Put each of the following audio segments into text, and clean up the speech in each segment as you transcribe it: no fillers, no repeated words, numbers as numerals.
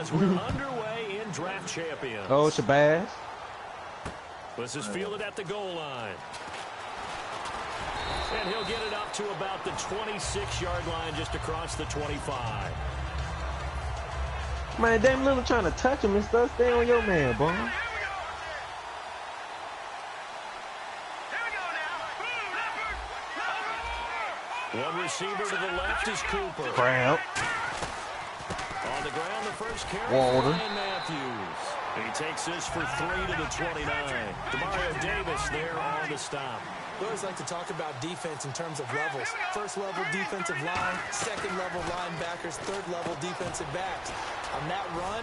as we're underway in Draft Champions. Oh, Shabazz. This is fielded at the goal line. And he'll get it up to about the 26-yard line, just across the 25. Man, Damn Little trying to touch him and stuff. Stay on your man, boy. One receiver to the left is Cooper. Crowd. On the ground, the first carry. Walter. Ryan Matthews. He takes this for 3 to the 29. Demario Davis there on the stop. We always like to talk about defense in terms of levels. First level defensive line, second level linebackers, third level defensive backs. On that run,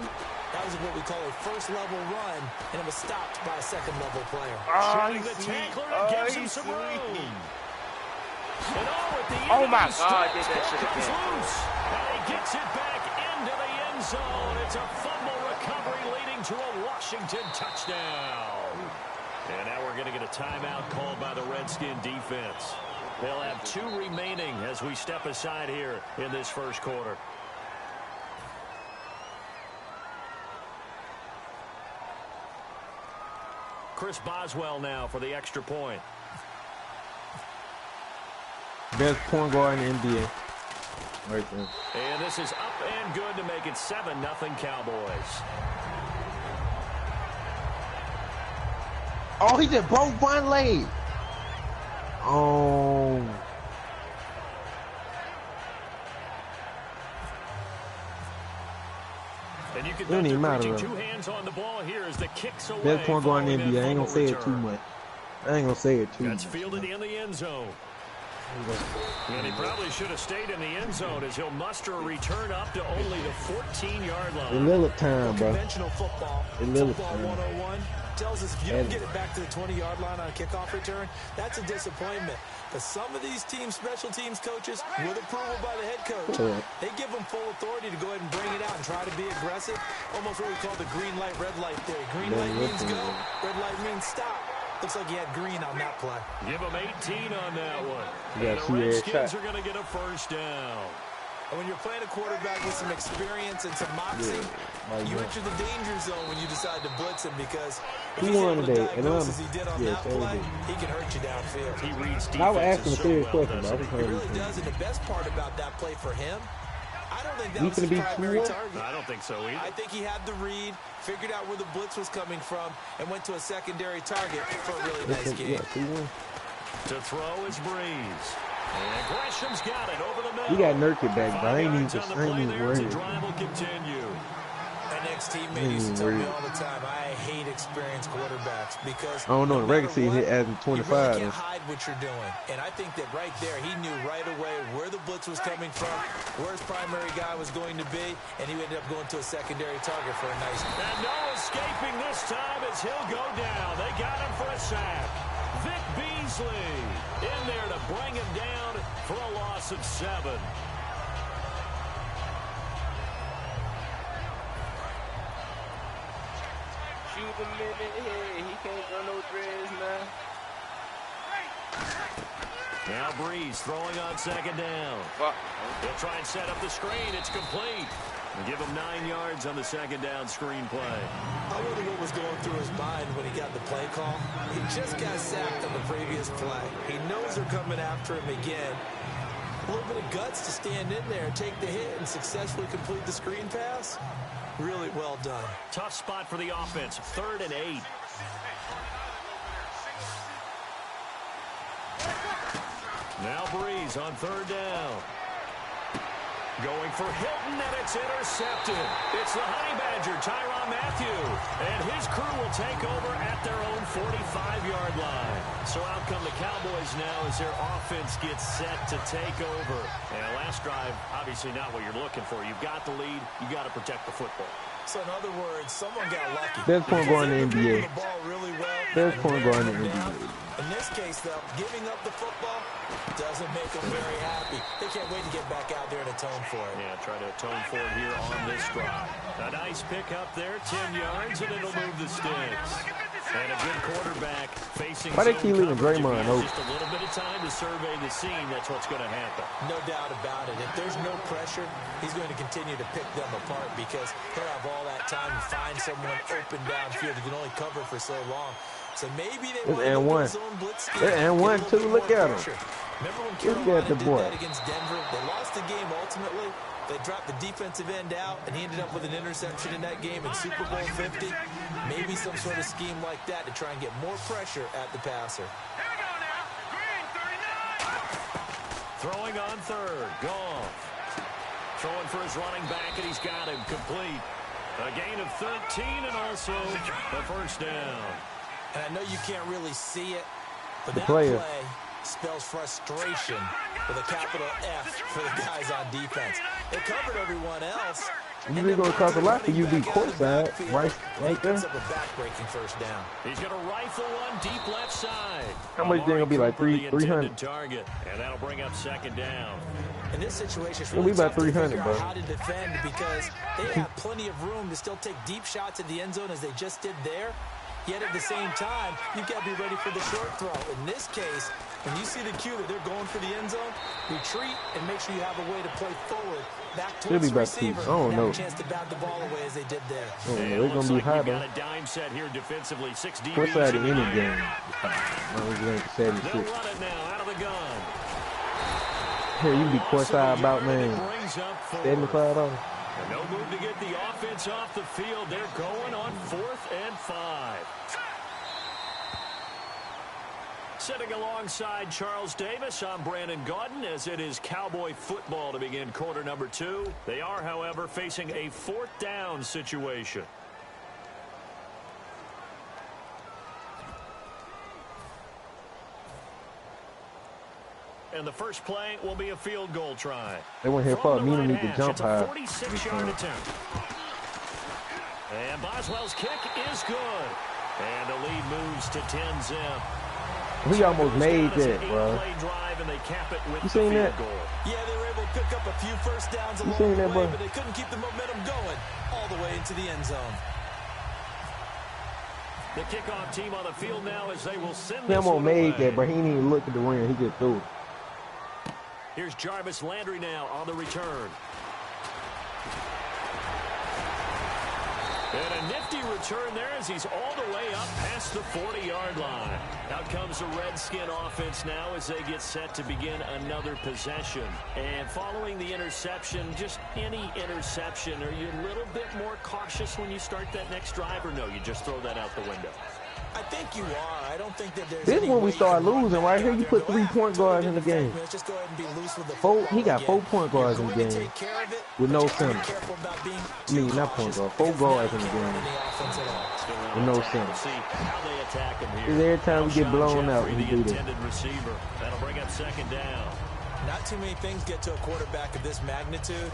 that was what we call a first level run, and it was stopped by a second level player. Showing the tackler and gives him some room. And at the end oh my God, did that shit again. Loose, and he gets it back into the end zone. It's a fumble recovery leading to a Washington touchdown. And now we're going to get a timeout called by the Redskin defense. They'll have 2 remaining as we step aside here in this first quarter. Chris Boswell now for the extra point. Best point guard in the NBA. Right there. And this is up and good to make it 7-0 Cowboys. Oh, he just broke one leg. Oh. And you can It don't even matter. 2 hands on the ball here as the kicks away. Best point guard in the NBA. I ain't gonna say it too much. I ain't gonna say it too much. That's fielded in the end zone. And he probably should have stayed in the end zone as he'll muster a return up to only the 14-yard line. A little time, bro. Conventional football, football 101, tells us if you don't get it back to the 20-yard line on a kickoff return, that's a disappointment. But some of these teams, special teams coaches, with approval by the head coach, they give them full authority to go ahead and bring it out and try to be aggressive. Almost what we call the green light, red light theory. Green light means go, red light means stop. Looks like he had green on that play. Give him 18 on that one. Yeah, and the Redskins are going to get a first down. And when you're playing a quarterback with some experience and some moxie, you enter the danger zone when you decide to blitz him because if he's able to diagnose as he did on that play, he can hurt you downfield. He reads defenses I was asking a serious question, doesn't he really does, and the best part about that play for him, I don't think that was his primary target. I don't think so either. I think he had the read, figured out where the blitz was coming from, and went to a secondary target for a really nice game. To throw is Breeze. And Gresham's got it over the middle. He got Nurkic back, but I ain't even worried. The drive will continue. An ex-teammate used to tell me all the time, I hate experienced quarterbacks because I don't know, the regular season hit adding 25. You really can't hide what you're doing. And I think that right there, he knew right away where the blitz was coming from, where his primary guy was going to be, and he ended up going to a secondary target for a nice. And no escaping this time as he'll go down. They got him for a sack. Vic Beasley in there to bring him down for a loss of 7. Shoot him in the head. He can't run no dreads now. Now Breeze throwing on second down. He'll try and set up the screen. It's complete. And give him 9 yards on the second down screen play. I wonder what was going through his mind when he got the play call. He just got sacked on the previous play. He knows they're coming after him again. A little bit of guts to stand in there and take the hit and successfully complete the screen pass. Really well done. Tough spot for the offense. 3rd and 8. Now Breeze on 3rd down. Going for Hilton, and it's intercepted. It's the Honey Badger, Tyrann Mathieu. And his crew will take over at their own 45-yard line. So out come the Cowboys now as their offense gets set to take over. And last drive, obviously not what you're looking for. You've got the lead. You've got to protect the football. So in other words, someone got lucky. Best point guard in the NBA. Really well, Best point guard in the NBA. In this case, though, giving up the football doesn't make them very happy. They can't wait to get back out there and atone for it. Yeah, try to atone for it here on this drive. A nice pick up there, 10 yards, and it'll move the sticks. And a good quarterback facing Why they keep leaving Draymond open? Just a little bit of time to survey the scene. That's what's going to happen. No doubt about it. If there's no pressure, he's going to continue to pick them apart because he'll have all that time to find someone open downfield. He can only cover for so long. So maybe they want to go zone blitz scheme. And one, two. Look at him. Remember when Carolina did that against Denver? They lost the game ultimately. They dropped the defensive end out, and he ended up with an interception in that game in Super Bowl 50. Maybe some sort of scheme like that to try and get more pressure at the passer. Throwing on third. Gone. Throwing for his running back, and he's got him complete. A gain of 13 and also a first down. And I know you can't really see it, but that play spells frustration with a capital F for the guys on defense. They covered everyone else. You be going to cost a lot for you to be courtside, right there. It's up a back-breaking first down. He's going to rifle one deep left side. How much thing gonna be like 300? Target, and that'll bring up second down. In this situation, it's It'll really be about tough to 300, figure bro. out how to defend because they have plenty of room to still take deep shots at the end zone as they just did there. Yet at the same time, you've got to be ready for the short throw. In this case, when you see the cue that they're going for the end zone, retreat and make sure you have a way to play forward, back towards the receiver, and have a chance to bat the ball away as they did there. They're going to be high, though. Got a dime set here defensively. 6 DBs. What's that in any game? They'll run it now out of the gun. Here, you be courtside about, man, $75. No move to get the offense off the field. They're going on 4th and 5. Sitting alongside Charles Davis, I'm Brandon Gaudin as it is Cowboy football to begin quarter number 2. They are, however, facing a 4th down situation. And the first play will be a field goal try. They went here for me to need to jump high. 46-yard attempt. And Boswell's kick is good. And the lead moves to 10-zip. He almost made that, bro. You seen that? Yeah, they were able to pick up a few first downs along the way, but they couldn't keep the momentum going all the way into the end zone. The kickoff team on the field now as they will send He this almost one made away. that, but he didn't even look at the ring. He just threw it. Here's Jarvis Landry now on the return. And a nifty return there as he's all the way up past the 40-yard line. Out comes the Redskin offense now as they get set to begin another possession. And following the interception, just any interception, are you a little bit more cautious when you start that next drive, or no, you just throw that out the window? I think you are. I don't think that there's This is when we start losing right here. You put 3 point guards in the game. Let's just go ahead and be loose with the He got 4 point guards in the game with no center. I mean, not point guard, 4 guards in the game with no center. Every time we get blown out, we do that. That'll bring up second down. Not too many things get to a quarterback of this magnitude.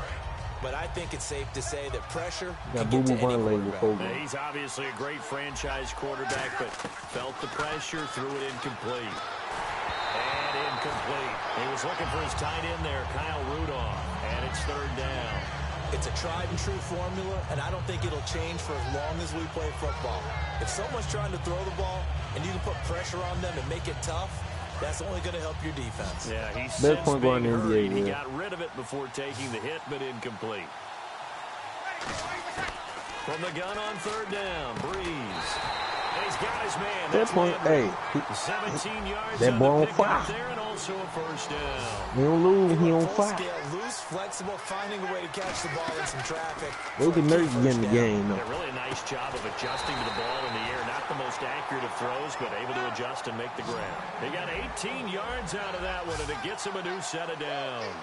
But I think it's safe to say that pressure can get to any quarterback. He's obviously a great franchise quarterback, but felt the pressure, threw it incomplete. And incomplete. He was looking for his tight end there, Kyle Rudolph. And it's third down. It's a tried and true formula, and I don't think it'll change for as long as we play football. If someone's trying to throw the ball and you can put pressure on them and make it tough, that's only going to help your defense. Yeah, he's best point guard in the NBA. He got rid of it before taking the hit, but incomplete. From the gun on third down, Breeze. He's got his man. That point, hey, 17 yards that boy on fire. There and also a first down. He don't lose, he on fire. Loose, flexible, finding a way to catch the ball in some traffic. They can nerve you in the game, though. Yeah, really a nice job of adjusting to the ball in the air. Not the most accurate of throws, but able to adjust and make the grab. He got 18 yards out of that one, and it gets him a new set of downs.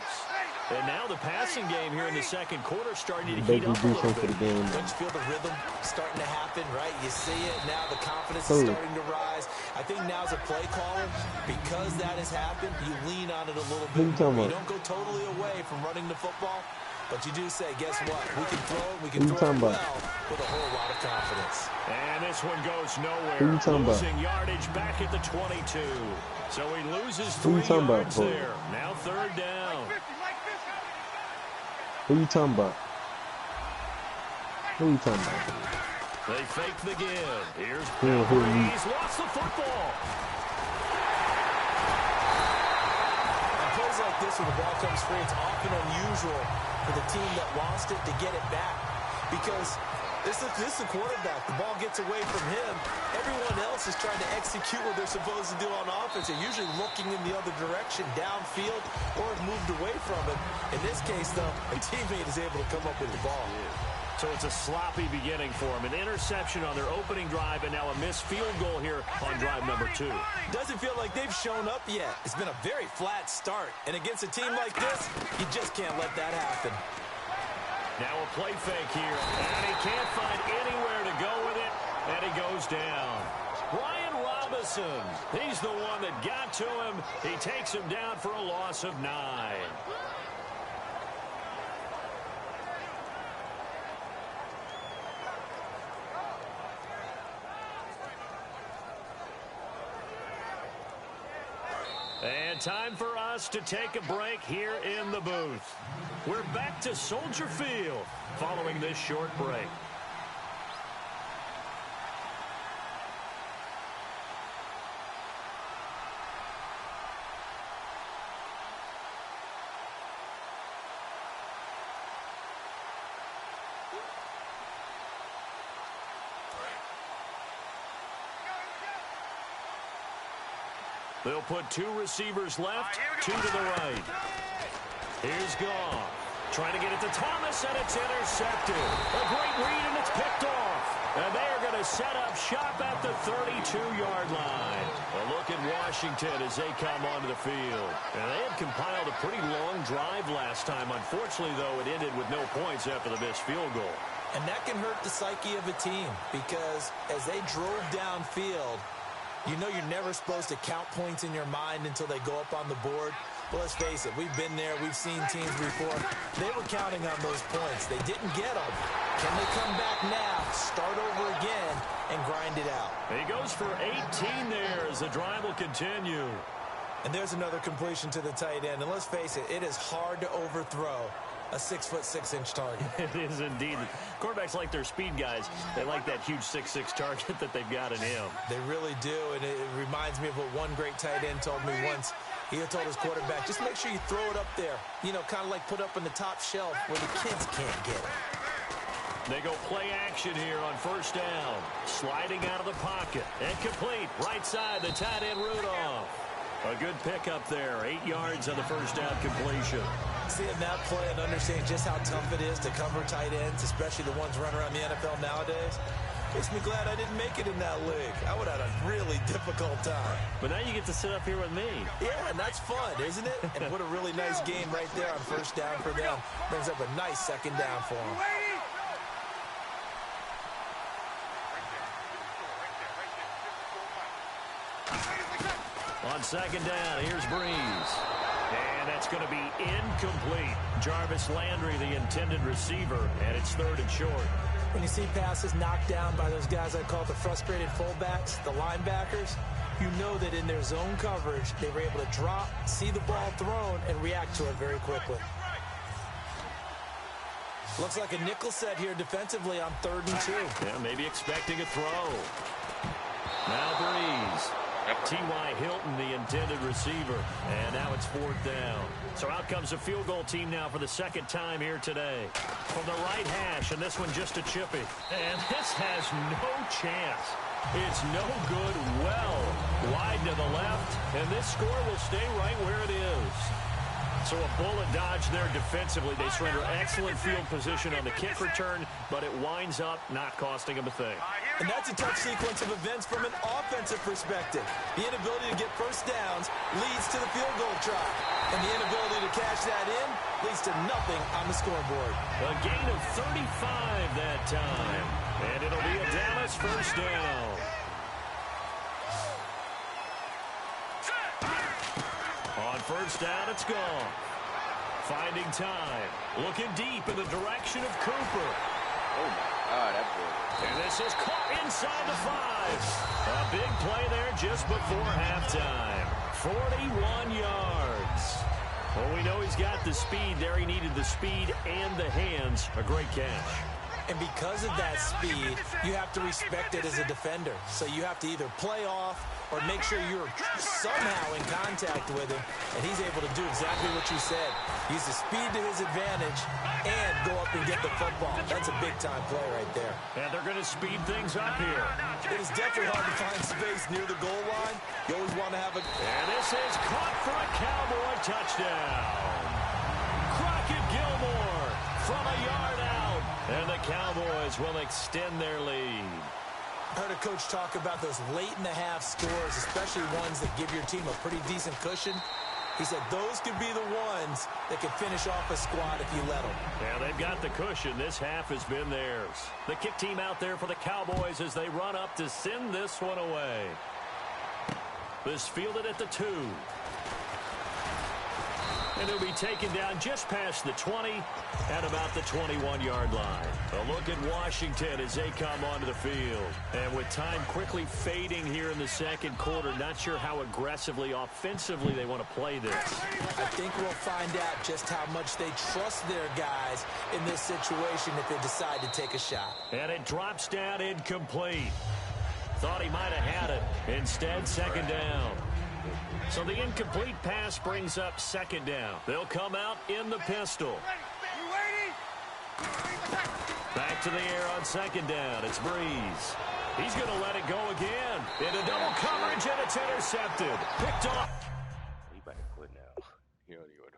And now the passing game here in the second quarter starting to heat up a little bit. Don't you feel the rhythm starting to happen, right? You see it now, the confidence is starting to rise. I think now's a play caller. Because that has happened, you lean on it a little bit. You don't go totally away from running the football, but you do say, guess what? We can throw it, we can throw it well with a whole lot of confidence. And this one goes nowhere. Losing yardage back at the 22. So he loses 3 yards there. Now third down. Who you talking about? Who you talking about? They fake the give. Here's Breeze. Lost the football. On plays like this where the ball comes free, it's often unusual for the team that lost it to get it back. Because this is the quarterback. The ball gets away from him. Everyone else is trying to execute what they're supposed to do on offense. They're usually looking in the other direction, downfield, or have moved away from it. In this case, though, a teammate is able to come up with the ball. So it's a sloppy beginning for them. An interception on their opening drive, and now a missed field goal here on drive number 2. Doesn't feel like they've shown up yet. It's been a very flat start. And against a team like this, you just can't let that happen. Now a play fake here, and he can't find anywhere to go with it, and he goes down. Ryan Robinson, he's the one that got to him. He takes him down for a loss of 9. And time for us to take a break here in the booth. We're back to Soldier Field following this short break. They'll put 2 receivers left, 2 to the right. Here's Goff. Trying to get it to Thomas, and it's intercepted. A great read, and it's picked off. And they are going to set up shop at the 32-yard line. A look at Washington as they come onto the field. And they had compiled a pretty long drive last time. Unfortunately, though, it ended with no points after the missed field goal. And that can hurt the psyche of a team because as they drove downfield, you know you're never supposed to count points in your mind until they go up on the board. But let's face it, we've been there. We've seen teams before. They were counting on those points. They didn't get them. Can they come back now, start over again, and grind it out? He goes for 18 there as the drive will continue. And there's another completion to the tight end. And let's face it, it is hard to overthrow a 6'6" target. It is indeed. Quarterbacks like their speed guys. They like that huge 6'6" target that they've got in him. They really do, and it reminds me of what one great tight end told me once. He had told his quarterback, just make sure you throw it up there. You know, kind of like put up on the top shelf where the kids can't get it. They go play action here on first down. Sliding out of the pocket. And complete. Right side, the tight end Rudolph. A good pickup there. 8 yards on the first down completion. Seeing that play and understanding just how tough it is to cover tight ends, especially the ones running around the NFL nowadays, makes me glad I didn't make it in that league. I would have had a really difficult time. But now you get to sit up here with me. Yeah, and that's fun, isn't it? And what a really nice game right there on first down for them. Brings up a nice second down for them. On second down, here's Breeze. And that's going to be incomplete. Jarvis Landry, the intended receiver, and it's 3rd and short. When you see passes knocked down by those guys I call the frustrated fullbacks, the linebackers, you know that in their zone coverage, they were able to drop, see the ball thrown, and react to it very quickly. Looks like a nickel set here defensively on 3rd and 2. Yeah, maybe expecting a throw. Now Breeze. T.Y. Hilton, the intended receiver. And now it's 4th down. So out comes a field goal team now for the second time here today. From the right hash, and this one just a chippy. And this has no chance. It's no good. Well wide to the left. And this score will stay right where it is. So a bullet dodge there defensively. They surrender excellent field position on the kick return, but it winds up not costing them a thing. And that's a tough sequence of events from an offensive perspective. The inability to get first downs leads to the field goal try. And the inability to cash that in leads to nothing on the scoreboard. A gain of 35 that time. And it'll be a Dallas first down. On first down, it's gone. Finding time. Looking deep in the direction of Cooper. Oh, my God, that boy. And this is caught inside the 5. A big play there just before halftime. 41 yards. Well, we know he's got the speed there. He needed the speed and the hands. A great catch. And because of that speed, you have to respect it as a defender. So you have to either play off or make sure you're somehow in contact with him, and he's able to do exactly what you said. Use the speed to his advantage and go up and get the football. That's a big-time play right there. And they're going to speed things up here. It is definitely hard to find space near the goal line. You always want to have a... And this is caught for a Cowboy touchdown. Crockett Gilmore from a yard out. And the Cowboys will extend their lead. I heard a coach talk about those late-in-the-half scores, especially ones that give your team a pretty decent cushion. He said those could be the ones that could finish off a squad if you let them. Yeah, they've got the cushion. This half has been theirs. The kick team out there for the Cowboys as they run up to send this one away. This fielded at the 2. And it'll be taken down just past the 20 at about the 21-yard line. A look at Washington as they come onto the field. And with time quickly fading here in the second quarter, not sure how aggressively, offensively they want to play this. I think we'll find out just how much they trust their guys in this situation if they decide to take a shot. And it drops down incomplete. Thought he might have had it. Instead, second down. So the incomplete pass brings up second down. They'll come out in the pistol. Back to the air on second down. It's Breeze. He's going to let it go again. Into double coverage, and it's intercepted. Picked off. You better quit now. You know you would.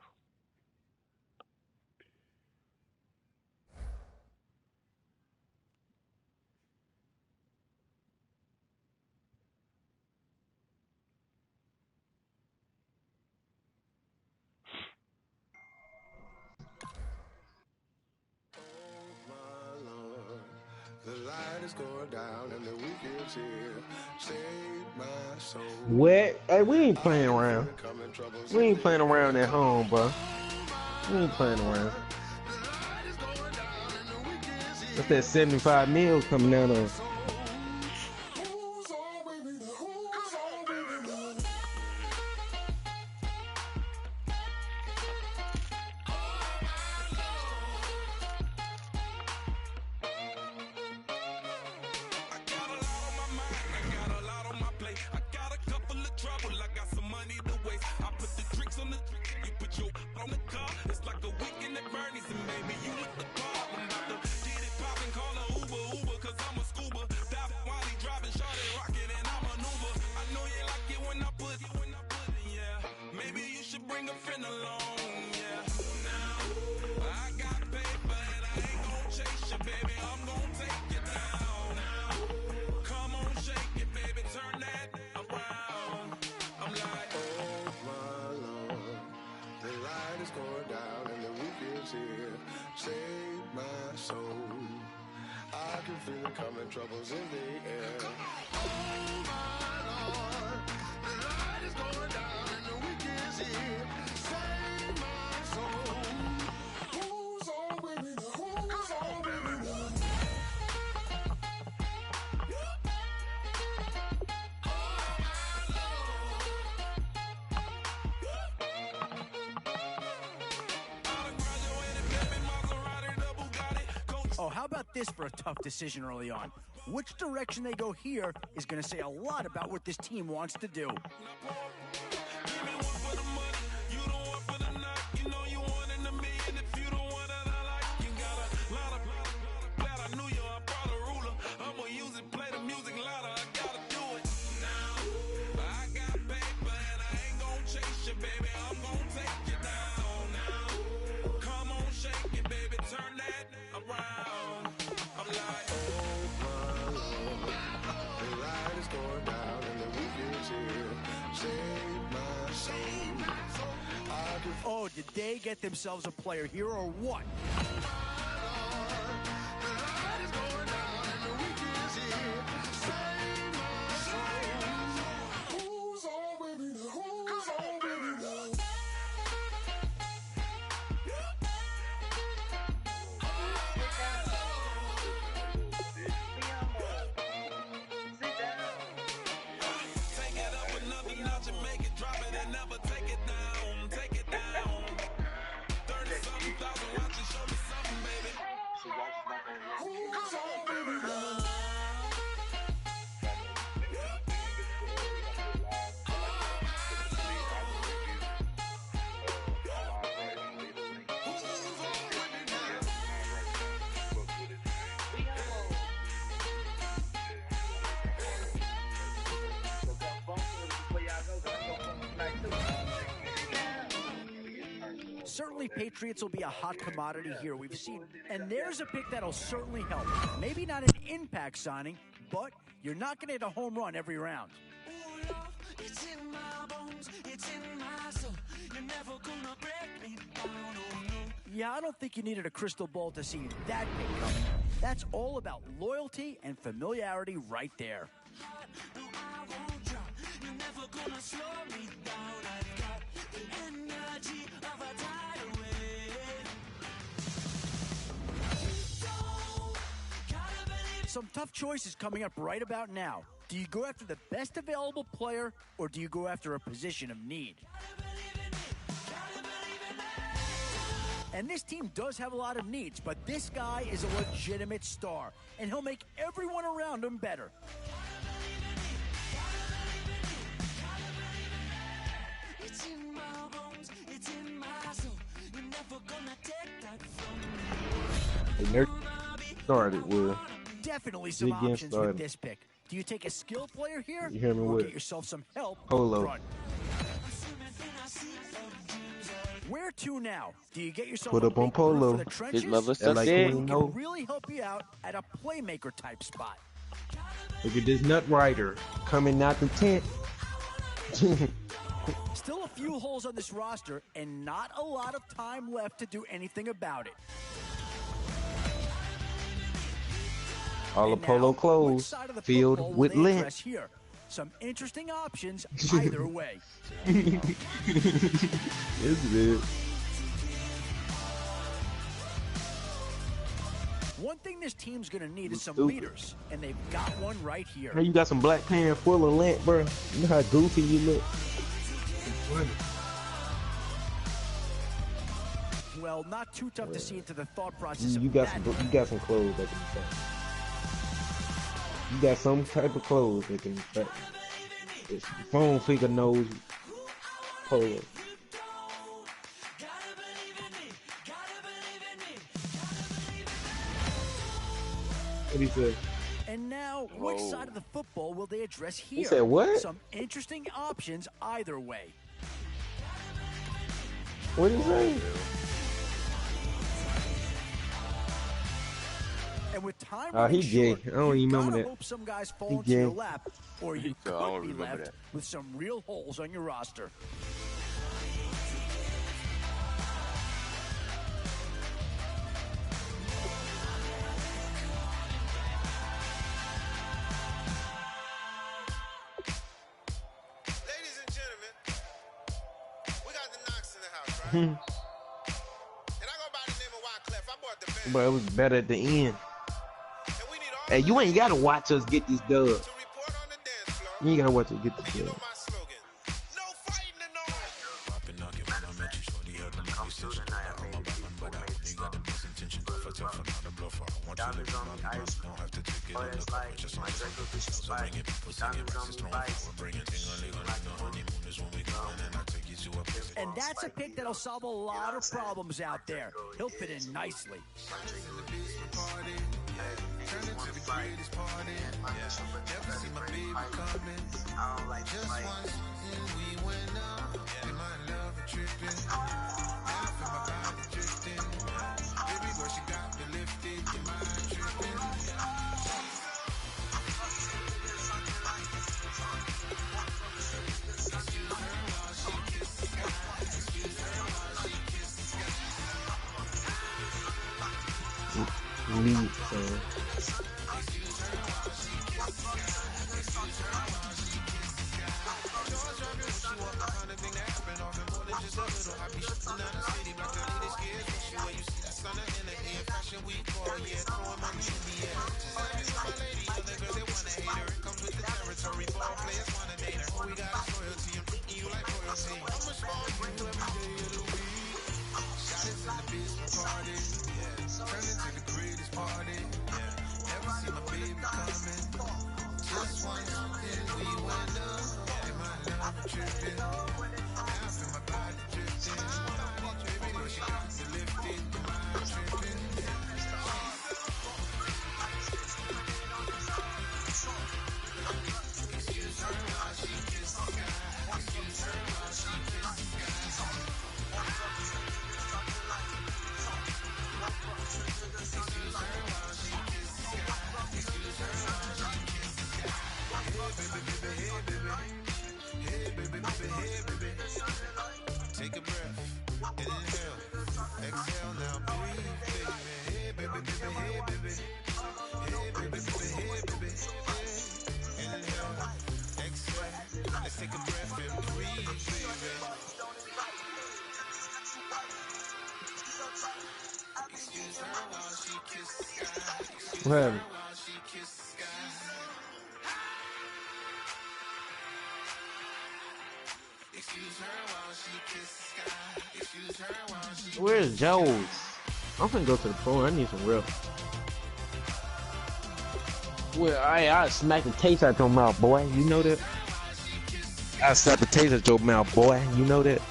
Going down and the weekend's here. Save my soul. What? Hey, we ain't playing around. We ain't playing around at home, bro. We ain't playing around. What's that 75 mil coming out of? Troubles in the air. Oh my Lord, the light is going down and the weekend's here. Save my soul. Who's on with me? Who's on with me? Oh, how about this for a tough decision early on? Which direction they go here is going to say a lot about what this team wants to do. Oh, did they get themselves a player here or what? Take it down. 30-something thousand watching show. Certainly, Patriots will be a hot commodity here. We've seen, and there's a pick that'll certainly help. Maybe not an impact signing, but you're not going to hit a home run every round. It's in my bones, it's in my soul. You're never gonna break me down, oh no. Yeah, I don't think you needed a crystal ball to see that pick coming. That's all about loyalty and familiarity right there. No, I won't drop. You're never gonna slow me down. I've got the energy of a tidal wave. Gotta believe. Some tough choices coming up right about now. Do you go after the best available player, or do you go after a position of need? And this team does have a lot of needs, but this guy is a legitimate star, and he'll make everyone around him better. It's in my bones, it's in my soul. You're never gonna take that from me. They started with. Definitely some options with this pick. Do you take a skill player here, You hear me or with get yourself some help Polo. up front? Where to now? Do you get yourself Put a up on big brute Polo. for the trenches? His lover That sucks like dick. Queen He No. can really help you out at a playmaker type spot. Look at this nut rider coming out the tent. Still a few holes on this roster, and not a lot of time left to do anything about it. All the And now, Polo which clothes side of the filled football will with they lint. address here? Some interesting options either way. It's good. One thing this team's going to need is some Stupid. leaders, and they've got one right here. Now you got some black pants full of lint, bro. You know how goofy you look. Well, not too tough to see into the thought process You of got that. some. You got some clothes that can be fat. You got some type of clothes that can be fat. It's phone figure nose polo. What he said? And now, which side of the football will they address here? He said what? Some interesting options either way. What did he say? And with time He running gay. short, I don't you even remember gotta that. hope some guys fall He into your gay. lap, or you I don't could be remember left that. with some real holes on your roster. Ladies and gentlemen, we got the Knox in the house, right? And I go by the name of Wyclef. I bought the band. But it was better at the end. And we need all Hey, of you the ain't gotta watch us get this dub. to report on the dance floor. You ain't gotta watch us get And this you know dub. my slogan. No fighting and no And that's a pick that'll solve a lot of problems out there. He'll fit in nicely. Lead, so. What happened? Where's Joe's? I'm finna go to the phone. I need some real. Well, I smack the taste out your mouth, boy. You know that? I slap the taste out your mouth, boy. You know that?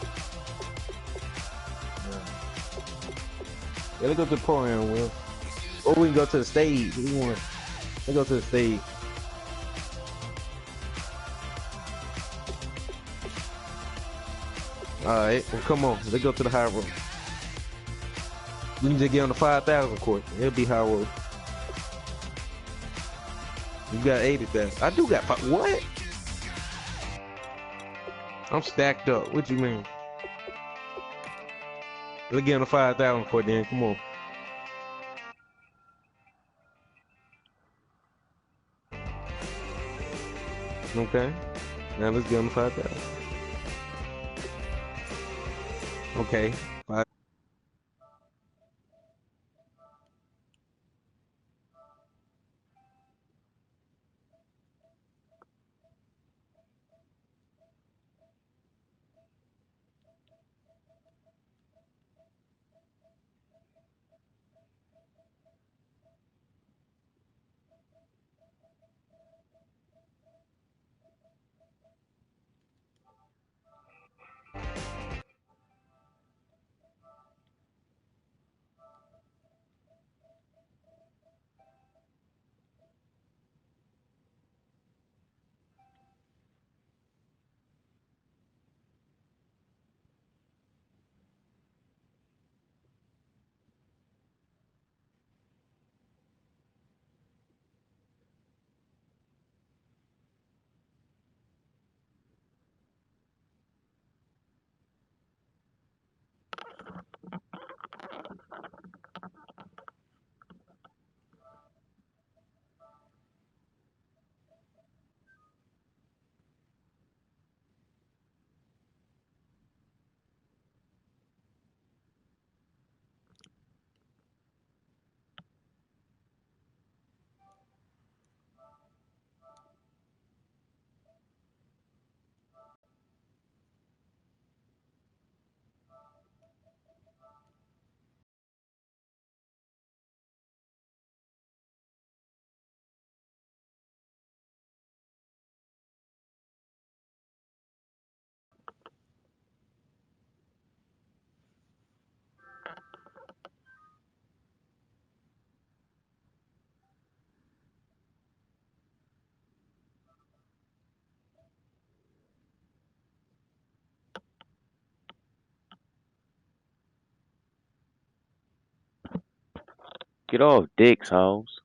Yeah, let's go to the program, Will. Or we can go to the stage. Let's go to the stage. Alright, well, come on. Let's go to the high road. We can just get on the 5,000 court. It'll be high road. You got 80,000. I do got what? I'm stacked up. What you mean? Let's get on the 5,000 court then. Come on. Okay. Now let's get on the 5,000. Okay. Get off dicks, hoes.